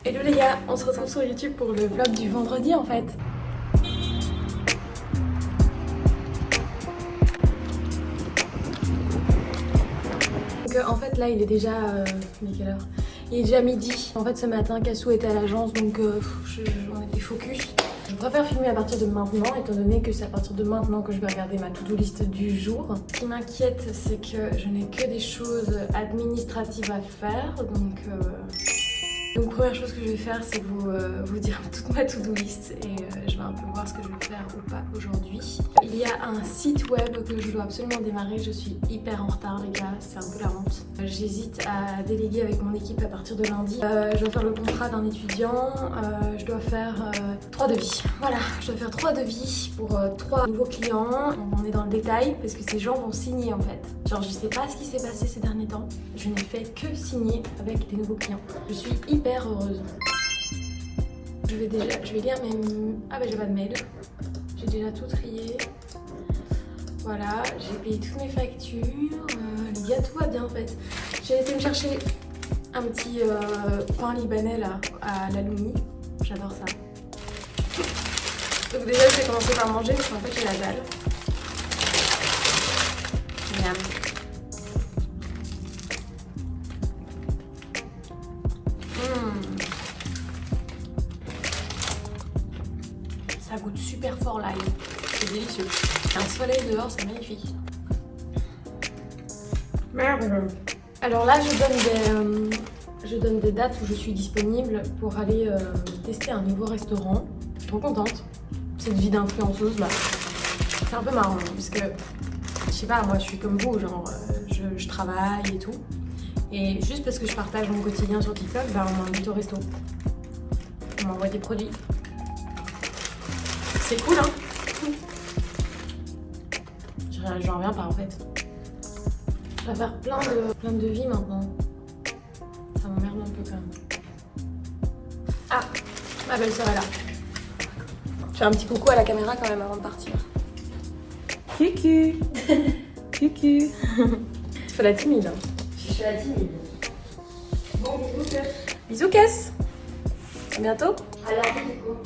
Hello les gars, on se retrouve sur YouTube pour le vlog du vendredi en fait. Donc en fait là il est déjà... mais quelle heure? Il est déjà midi. En fait ce matin Cassou était à l'agence donc on était focus. Je préfère filmer à partir de maintenant étant donné que c'est à partir de maintenant que je vais regarder ma to-do list du jour. Ce qui m'inquiète c'est que je n'ai que des choses administratives à faire donc première chose que je vais faire c'est vous dire toute ma to-do list et je vais un peu voir ce que je vais faire ou pas aujourd'hui. Il y a un site web que je dois absolument démarrer, je suis hyper en retard les gars, c'est un peu la honte. J'hésite à déléguer avec mon équipe à partir de lundi. Je dois faire le contrat d'un étudiant, je dois faire 3 devis. Voilà, je dois faire 3 devis pour 3 nouveaux clients. On est dans le détail parce que ces gens vont signer en fait. Genre je sais pas ce qui s'est passé ces derniers temps, je n'ai fait que signer avec des nouveaux clients. Je suis hyper heureuse. Je vais lire mes... Ah bah j'ai pas de mail. J'ai déjà tout trié. Voilà, j'ai payé toutes mes factures. Les gars, tout va bien en fait. J'ai été me chercher un petit pain libanais là, à la Loumi. J'adore ça. Donc déjà, je vais commencer par manger parce qu'en fait, j'ai la dalle. Miam. Ça goûte super fort l'ail. C'est délicieux. Un soleil dehors, c'est magnifique. Merde. Alors là, je donne des dates où je suis disponible pour aller tester un nouveau restaurant. Je suis trop contente. Cette vie d'influenceuse là. C'est un peu marrant hein, parce que, je sais pas, moi je suis comme vous, genre je travaille et tout. Et juste parce que je partage mon quotidien sur TikTok, bah on m'invite au resto. On m'envoie des produits. C'est cool hein. J'en reviens pas en fait. Je vais faire plein de devis maintenant. Ça m'emmerde un peu quand même. Ah, ma belle-sœur est là. Je fais un petit coucou à la caméra quand même avant de partir. Coucou. Coucou. Tu fais la timide. Hein. Je fais la timide. Bon, bisous, Cass. Bisous, Cass. À bientôt. À lundi, du coup.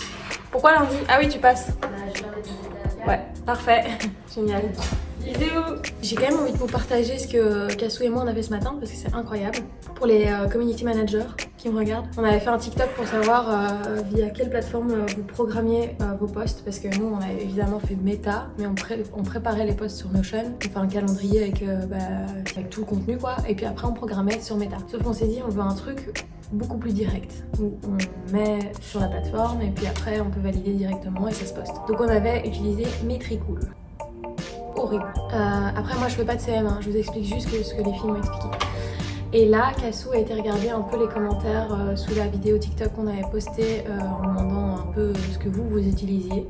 Pourquoi lundi? Ah oui, tu passes. Bah, je vais mettre une Ouais, parfait. Génial. Bisous. J'ai quand même envie de vous partager ce que Cassou et moi on a fait ce matin parce que c'est incroyable. Pour les community managers qui me regardent, on avait fait un TikTok pour savoir via quelle plateforme vous programmiez vos posts parce que nous on a évidemment fait Meta mais on préparait les posts sur Notion, enfin un calendrier avec tout le contenu quoi et puis après on programmait sur Meta. Sauf qu'on s'est dit on veut un truc beaucoup plus direct où on met sur la plateforme et puis après on peut valider directement et ça se poste. Donc on avait utilisé Metricool. Horrible. Après moi je fais pas de CM, hein. Je vous explique juste ce que les filles m'ont expliqué. Et là, Cassou a été regarder un peu les commentaires sous la vidéo TikTok qu'on avait postée en demandant un peu ce que vous utilisiez.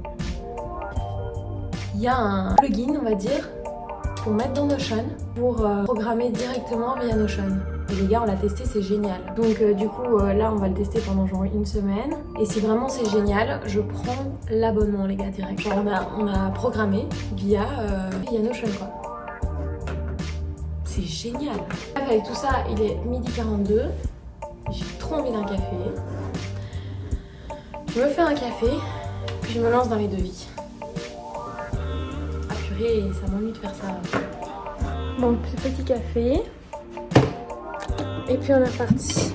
Il y a un plugin, on va dire, pour mettre dans Notion, pour programmer directement via Notion. Et les gars, on l'a testé, c'est génial. Donc du coup, là, on va le tester pendant genre une semaine. Et si vraiment c'est génial, je prends l'abonnement, les gars, direct. Genre, on a programmé via Notion, quoi. C'est génial. Avec tout ça, il est 12h42. J'ai trop envie d'un café. Je me fais un café, puis je me lance dans les devis. Ah purée, ça m'ennuie de faire ça. Bon, petit café. Et puis on est reparti.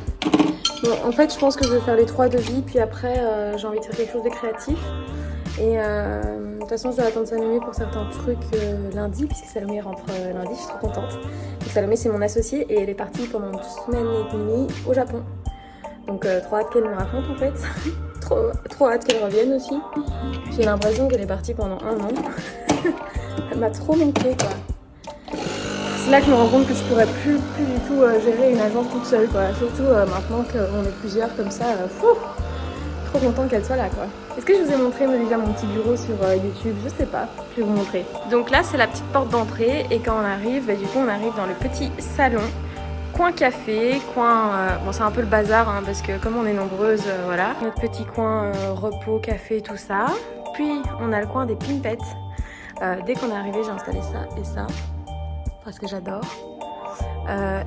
Bon, en fait, je pense que je vais faire les 3 devis, puis après, j'ai envie de faire quelque chose de créatif. Et de toute façon, je dois attendre Salomé pour certains trucs lundi, puisque Salomé rentre lundi, je suis trop contente. Donc Salomé, c'est mon associée et elle est partie pendant 2 semaines et demie au Japon. Donc trop hâte qu'elle me raconte en fait. trop hâte qu'elle revienne aussi. J'ai l'impression qu'elle est partie pendant 1 an. Elle m'a trop manqué quoi. C'est là que je me rends compte que je pourrais plus du tout gérer une agence toute seule quoi. Surtout maintenant qu'on est plusieurs comme ça. Trop contente qu'elle soit là quoi. Est-ce que je vous ai montré déjà mon petit bureau sur YouTube? Je sais pas, je vais vous montrer. Donc là c'est la petite porte d'entrée et quand on arrive, du coup on arrive dans le petit salon. Coin café, coin... bon c'est un peu le bazar hein, parce que comme on est nombreuses, voilà. Notre petit coin repos, café, tout ça. Puis on a le coin des pimpettes. Dès qu'on est arrivé j'ai installé ça et ça. Parce que j'adore.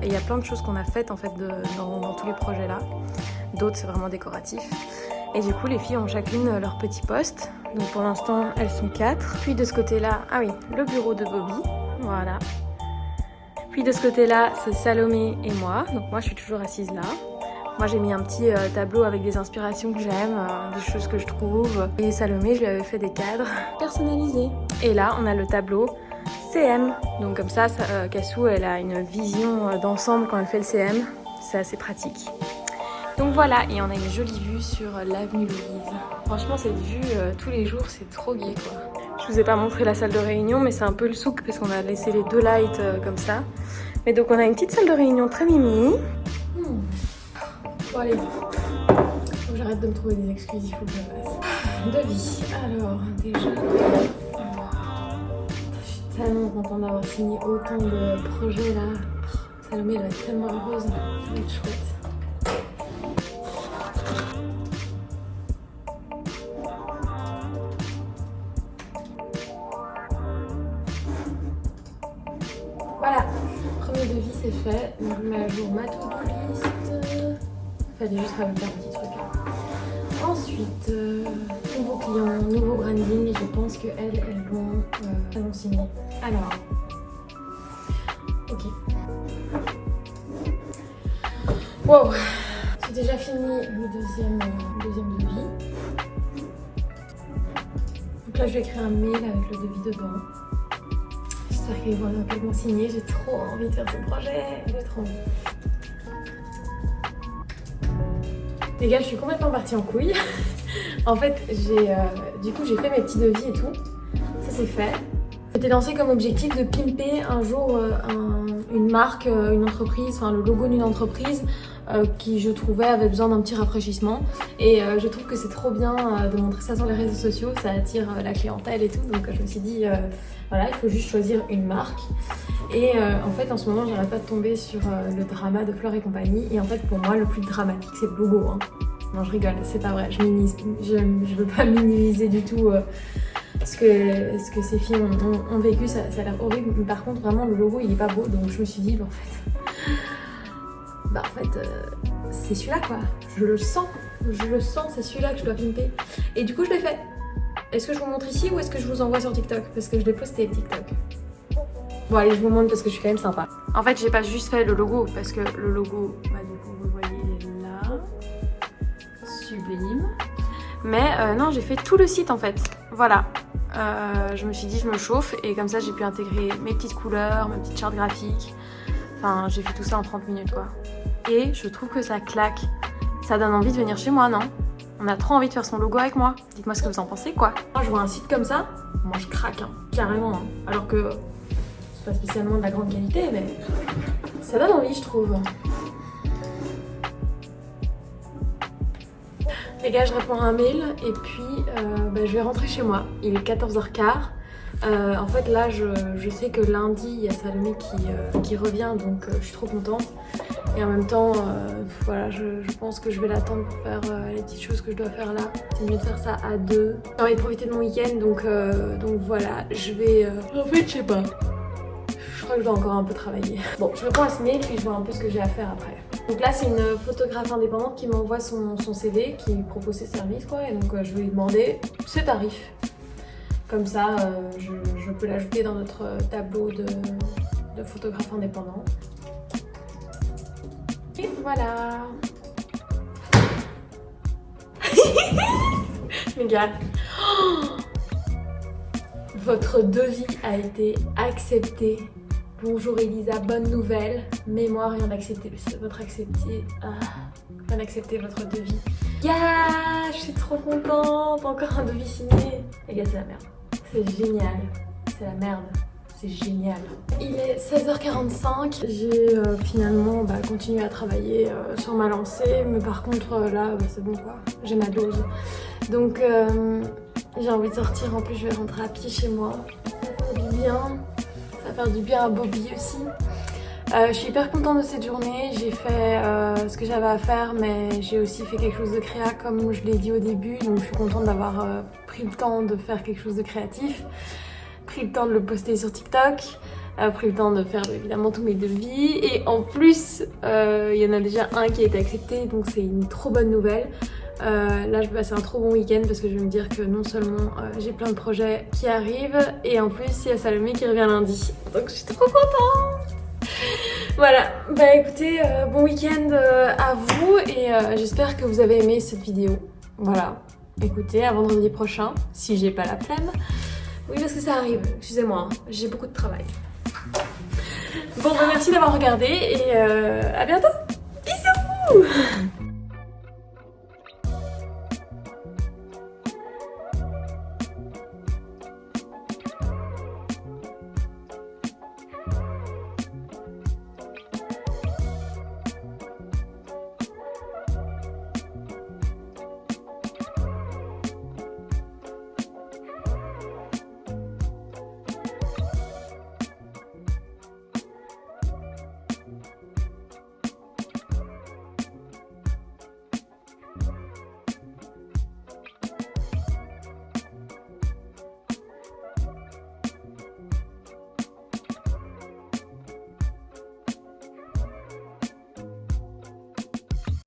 Et il y a plein de choses qu'on a faites en fait dans tous les projets là. D'autres, c'est vraiment décoratif. Et du coup, les filles ont chacune leur petit poste. Donc pour l'instant, elles sont 4. Puis de ce côté-là, ah oui, le bureau de Bobby. Voilà. Puis de ce côté-là, c'est Salomé et moi. Donc moi, je suis toujours assise là. Moi, j'ai mis un petit tableau avec des inspirations que j'aime, des choses que je trouve. Et Salomé, je lui avais fait des cadres personnalisés. Et là, on a le tableau CM. Donc comme ça, Cassou, elle a une vision d'ensemble quand elle fait le CM. C'est assez pratique. Donc voilà, et on a une jolie vue sur l'avenue Louise. Franchement, cette vue, tous les jours, c'est trop gai, quoi. Je vous ai pas montré la salle de réunion, mais c'est un peu le souk parce qu'on a laissé les 2 lights comme ça. Mais donc on a une petite salle de réunion très mimi. Bon allez, faut que j'arrête de me trouver des excuses, il faut que je passe. Devis, alors déjà, je suis tellement contente d'avoir signé autant de projets là. Salomé, elle va être tellement heureuse, ça va être chouette. Voilà, premier devis c'est fait, donc je mets à jour ma to-do list. Fallait juste rajouter un petit truc. Ensuite, nouveau client, nouveau branding, et je pense qu'elles vont signer. Alors, ok. Wow, j'ai déjà fini le deuxième devis. Donc là, je vais écrire un mail avec le devis dedans. J'espère qu'elles vont signer. J'ai trop envie de faire ce projet. J'ai trop envie. Les gars, je suis complètement partie en couille. En fait, du coup, j'ai fait mes petits devis et tout. Ça, c'est fait. J'étais lancée comme objectif de pimper un jour une marque, une entreprise, enfin le logo d'une entreprise qui, je trouvais, avait besoin d'un petit rafraîchissement. Et je trouve que c'est trop bien de montrer ça sur les réseaux sociaux. Ça attire la clientèle et tout. Donc, je me suis dit, voilà, il faut juste choisir une marque. Et en fait, en ce moment, j'arrête pas de tomber sur le drama de Fleur et compagnie. Et en fait, pour moi, le plus dramatique, c'est le logo. Hein. Non, je rigole, c'est pas vrai. Je veux pas minimiser du tout ce que ces filles ont vécu. Ça a l'air horrible. Mais par contre, vraiment, le logo, il est pas beau. Donc, je me suis dit, en fait, c'est celui-là, quoi. Je le sens, c'est celui-là que je dois pimper. Et du coup, je l'ai fait. Est-ce que je vous montre ici ou est-ce que je vous envoie sur TikTok? Parce que je l'ai posté TikTok. Bon allez, je vous montre parce que je suis quand même sympa. En fait, j'ai pas juste fait le logo parce que le logo, du coup, vous le voyez là, sublime. Mais non, j'ai fait tout le site en fait. Voilà. Je me suis dit, je me chauffe et comme ça, j'ai pu intégrer mes petites couleurs, ma petite charte graphique. Enfin, j'ai fait tout ça en 30 minutes quoi. Et je trouve que ça claque. Ça donne envie de venir chez moi, non? On a trop envie de faire son logo avec moi. Dites-moi ce que vous en pensez, quoi. Moi, je vois un site comme ça, moi je craque, hein, carrément. Hein. Alors que c'est pas spécialement de la grande qualité, mais ça donne envie, je trouve. Les gars, je réponds à un mail et puis je vais rentrer chez moi. Il est 14h15. En fait, là, je sais que lundi, il y a Salomé qui revient, donc je suis trop contente. Et en même temps, voilà, je pense que je vais l'attendre pour faire les petites choses que je dois faire là. C'est mieux de faire ça à 2. J'ai envie de profiter de mon week-end, donc voilà, je vais... En fait, je sais pas. Je crois que je dois encore un peu travailler. Bon, je réponds à ce mail, puis je vois un peu ce que j'ai à faire après. Donc là, c'est une photographe indépendante qui m'envoie son CV, qui propose ses services, quoi. Et donc, je vais lui demander ses tarifs. Comme ça, je peux l'ajouter dans notre tableau de photographe indépendant. Et voilà. Les gars, votre devis a été accepté. Bonjour Elisa, bonne nouvelle. Mais moi, rien d'accepté. Rien d'accepté votre devis. Yeah, je suis trop contente. Encore un devis signé. Les gars, c'est la merde. C'est génial. C'est la merde. C'est génial. Il est 16h45. J'ai finalement continué à travailler sur ma lancée. Mais par contre, là, c'est bon quoi. J'ai ma dose. Donc, j'ai envie de sortir. En plus, je vais rentrer à pied chez moi. Ça va faire du bien. Ça va faire du bien à Bobby aussi. Je suis hyper contente de cette journée. J'ai fait ce que j'avais à faire, mais j'ai aussi fait quelque chose de créa comme je l'ai dit au début. Donc, je suis contente d'avoir pris le temps de faire quelque chose de créatif. Pris le temps de le poster sur TikTok. pris le temps de faire évidemment tous mes devis. Et en plus, il y en a déjà un qui a été accepté, donc c'est une trop bonne nouvelle. Là je vais passer un trop bon week-end parce que je vais me dire que non seulement j'ai plein de projets qui arrivent et en plus il y a Salomé qui revient lundi, donc je suis trop contente. Voilà, bah écoutez, bon week-end à vous et j'espère que vous avez aimé cette vidéo. Voilà, écoutez, à vendredi prochain, si j'ai pas la flemme. Oui parce que ça arrive, excusez-moi, hein, j'ai beaucoup de travail. Bon bah merci d'avoir regardé et à bientôt. Bisous.